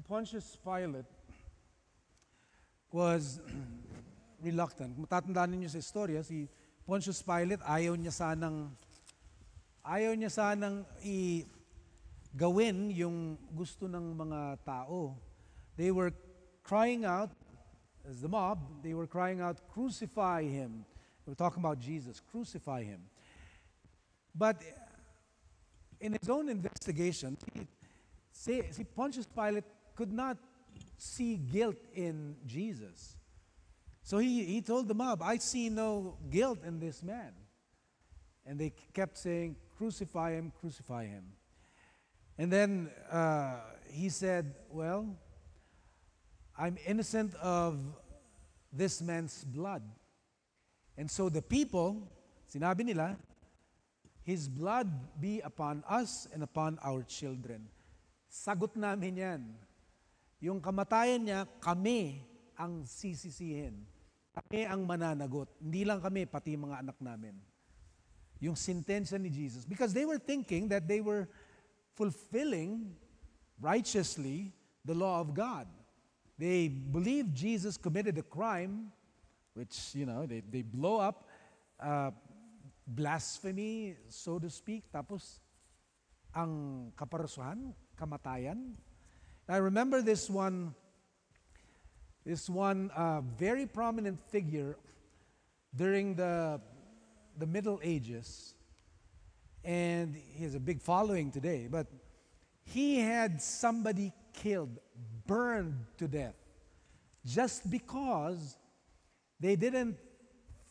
Pontius Pilate was reluctant. Kung tatandaan ninyo sa istorya, si Pontius Pilate ayaw niya sanang gawin yung gusto ng mga tao. They were crying out, as the mob, they were crying out, "Crucify him." They were talking about Jesus, crucify him. But in his own investigation, si Pontius Pilate could not see guilt in Jesus. So he told the mob, "I see no guilt in this man." And they kept saying, "Crucify him, crucify him." And then he said, "Well, I'm innocent of this man's blood." And so the people, sinabi nila, "His blood be upon us and upon our children." Sagot namin yan. Yung kamatayan niya, kami ang sisisihin. Kami ang mananagot. Hindi lang kami, pati mga anak namin. Yung sentensya ni Jesus. Because they were thinking that they were fulfilling righteously the law of God. They believed Jesus committed a crime, which, they blow up blasphemy, so to speak. Tapos, ang kaparusahan, kamatayan. I remember this one very prominent figure during the Middle Ages, and he has a big following today, but he had somebody killed, burned to death, just because they didn't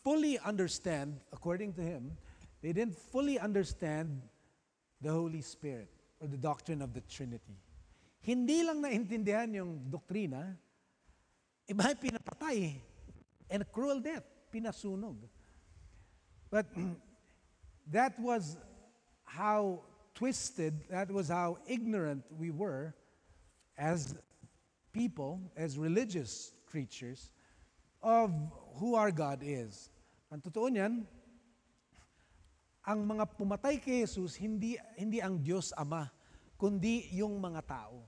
fully understand, according to him, they didn't fully understand the Holy Spirit or the doctrine of the Trinity. Hindi lang naintindihan yung doktrina, iba pinapatay, and a cruel death, pinasunog. But that was how twisted, that was how ignorant we were as people, as religious creatures, of who our God is. Ang totoo niyan, ang mga pumatay kay Jesus, hindi ang Diyos Ama, kundi yung mga tao.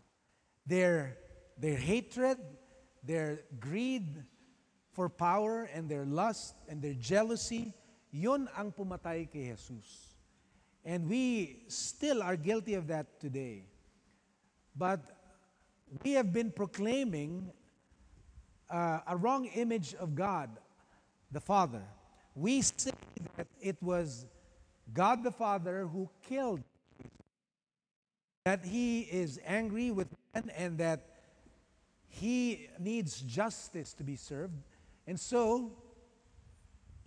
Their hatred, their greed for power, and their lust, and their jealousy, yun ang pumatay kay Jesus. And we still are guilty of that today. But we have been proclaiming a wrong image of God, the Father. We say that it was God the Father who killed, that He is angry with man and that He needs justice to be served. And so,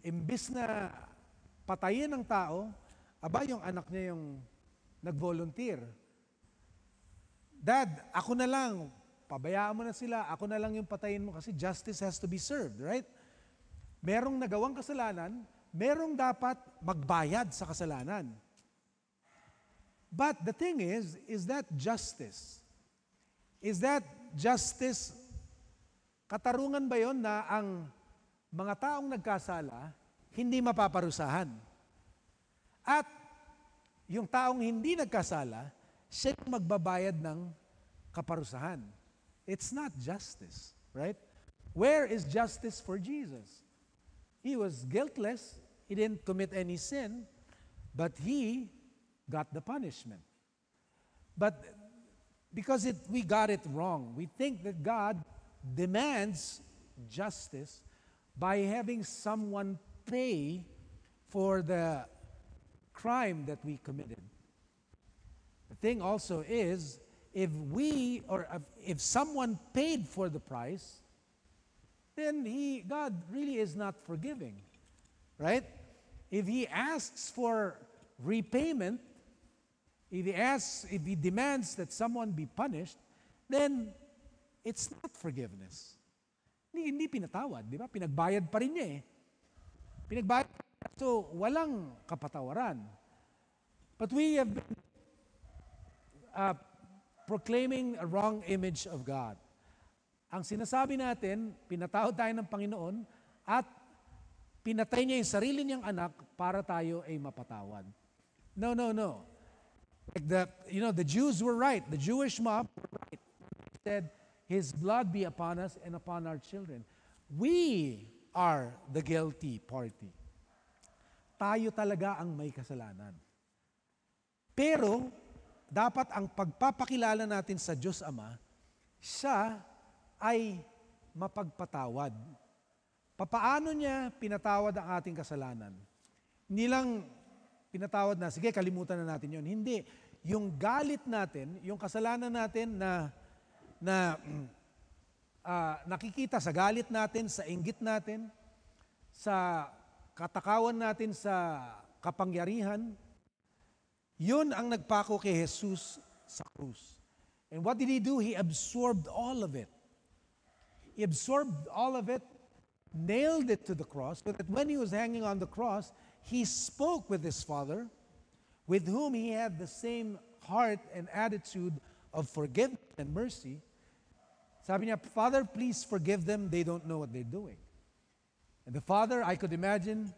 imbis na patayin ng tao, yung anak niya yung nag-volunteer. "Dad, ako na lang, pabayaan mo na sila, ako na lang yung patayin mo kasi justice has to be served," right? Merong nagawang kasalanan, merong dapat magbayad sa kasalanan. But the thing is that justice? Is that justice, katarungan ba yon na ang mga taong nagkasala hindi mapaparusahan? At yung taong hindi nagkasala, siya yung magbabayad ng kaparusahan. It's not justice, right? Where is justice for Jesus? He was guiltless. He didn't commit any sin, but He got the punishment. But because we got it wrong, we think that God demands justice by having someone pay for the crime that we committed. The thing also is, if someone paid for the price, then God really is not forgiving, right? If He asks for repayment, if He demands that someone be punished, then it's not forgiveness. Hindi pinatawad, di ba? Pinagbayad pa rin niya eh. Pinagbayad. So, walang kapatawaran. But we have been proclaiming a wrong image of God. Ang sinasabi natin, pinatawad tayo ng Panginoon at pinatay niya yung sarili niyang anak para tayo ay mapatawad. No. Like the Jews were right. The Jewish mob were right. said, His blood be upon us and upon our children. We are the guilty party. Tayo talaga ang may kasalanan. Pero, dapat ang pagpapakilala natin sa Diyos Ama, siya ay mapagpatawad. Papaano niya pinatawad ang ating kasalanan? Hindi lang pinatawad na, sige, kalimutan na natin yon. Hindi. Yung galit natin, yung kasalanan natin na nakikita sa galit natin, sa inggit natin, sa katakawan natin sa kapangyarihan, yun ang nagpako kay Jesus sa krus. And what did He do? He absorbed all of it. He absorbed all of it, nailed it to the cross, so that when He was hanging on the cross, He spoke with His Father, with whom He had the same heart and attitude of forgiveness and mercy. Sabi niya, Father, please forgive them. They don't know what they're doing. And the Father, I could imagine,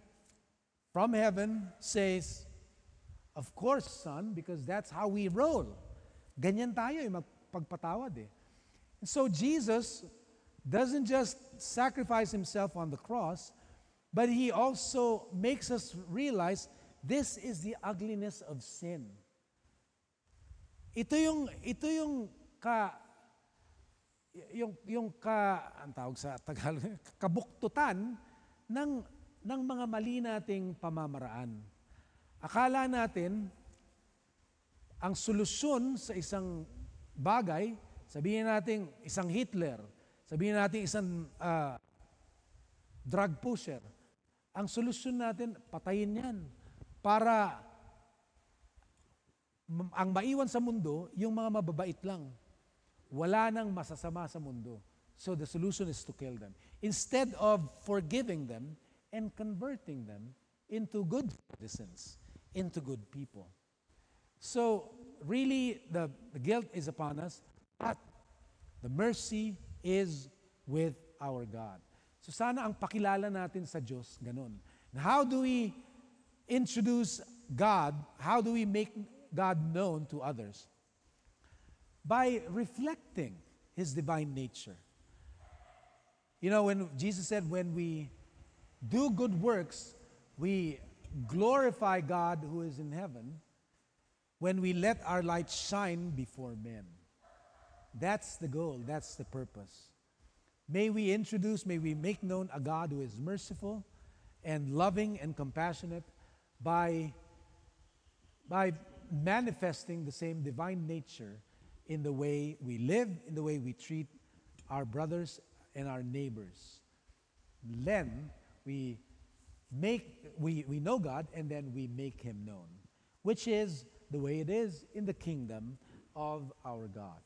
from heaven says, of course, Son, because that's how we roll. Ganyan tayo, magpagpatawad eh. And so Jesus doesn't just sacrifice Himself on the cross, but He also makes us realize this is the ugliness of sin. Ito yung ang tawag sa Tagalog, kabuktutan ng mga mali nating pamamaraan. Akala natin, ang solusyon sa isang bagay, sabihin natin isang Hitler, sabihin natin isang drug pusher, ang solusyon natin, patayin yan. Para ang maiwan sa mundo, yung mga mababait lang. Wala nang masasama sa mundo. So the solution is to kill them. Instead of forgiving them and converting them into good citizens, into good people. So really, the guilt is upon us, but the mercy is with our God. So sana ang pakilala natin sa Diyos, ganun. And how do we introduce God? How do we make God known to others? By reflecting His divine nature. You know, when Jesus said, when we do good works, we glorify God who is in heaven, when we let our light shine before men. That's the goal, that's the purpose. May we make known a God who is merciful and loving and compassionate by manifesting the same divine nature in the way we live, in the way we treat our brothers and our neighbors. Then we know God, and then we make Him known, which is the way it is in the kingdom of our God.